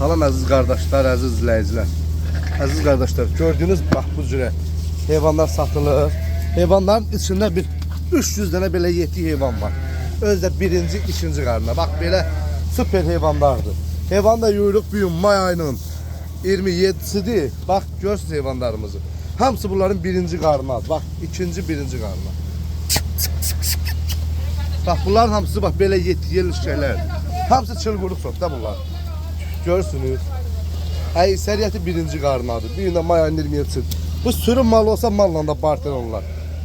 Salam əziz qardaşlar, əziz izləyicilər. Əziz qardaşlar, gördüyünüz bax bu cürə heyvanlar satılır. Heyvanların içində bir 300 dənə belə yetki heyvan var. Özdə birinci, ikinci qarına. Bax belə süper heyvanlardır. Heyvan da yuyruq bu gün may ayının 27'sidir. Bax görürsünüz heyvanlarımızı. Hamısı bunların birinci qarınadır. Bax ikinci, birinci qarına. Bax bunların hamısı bax belə yetkili şeyler. Hamısı çılğırıq sotda bunlar. Görürsünüz. Əksəriyyəti birinci qarınadır. Bir gün də may ayının 27'si. Bu sürüm mal olsa malla da barter onlar.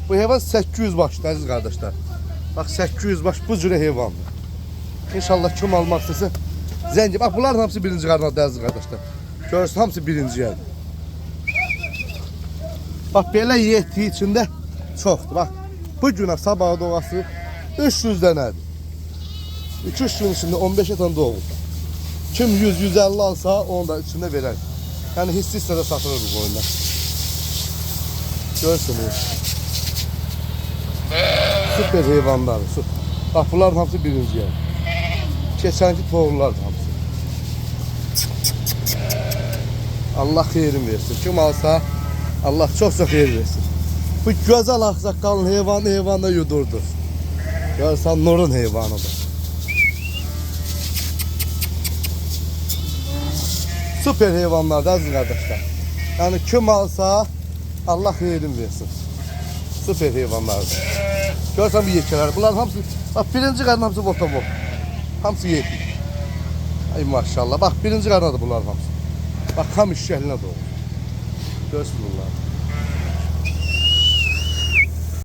Bu heyvan 800 başdır əziz qardaşlar. Bax 800 baş bu cürə heyvandır. İnşallah kim almaq istəsə zəngi. Bax bunların hamısı birinci qarınadır əziz qardaşlar. Görürsünüz hamısı birinci yerdir. Bax belə yetki içində çoxdur. Bax bu günə sabah doğası 300 dənədir. 2-3 gün içində 15 tane doğur. Kim 100-150 alsa onu da içində verər. Yəni hissə-hissə satılır bu qoyunlar. Görürsünüz. Süper heyvanlar. Bax bunların hamısı birinci yer. Keçənki toğullardır hamısı. Allah xeyrin versin. Kim alsa Allah çok xeyir versin. Bu gözəl ağsaqqalın heyvanı yudurdur. Görsən Nurun heyvanıdır. Süper heyvanlar da əziz qardaşlar. Yəni kim alsa Allah xeyrin versin. Süper heyvanlardır. Görsən bu yekələr. Bunların hamısı bax birinci qarın hamısı votobok. Hamısı yetki. Ay maşallah. Bax birinci qarınadır bunların hamısı. Bax ham işşəhlinə doğru. Görürsünüz bunlar.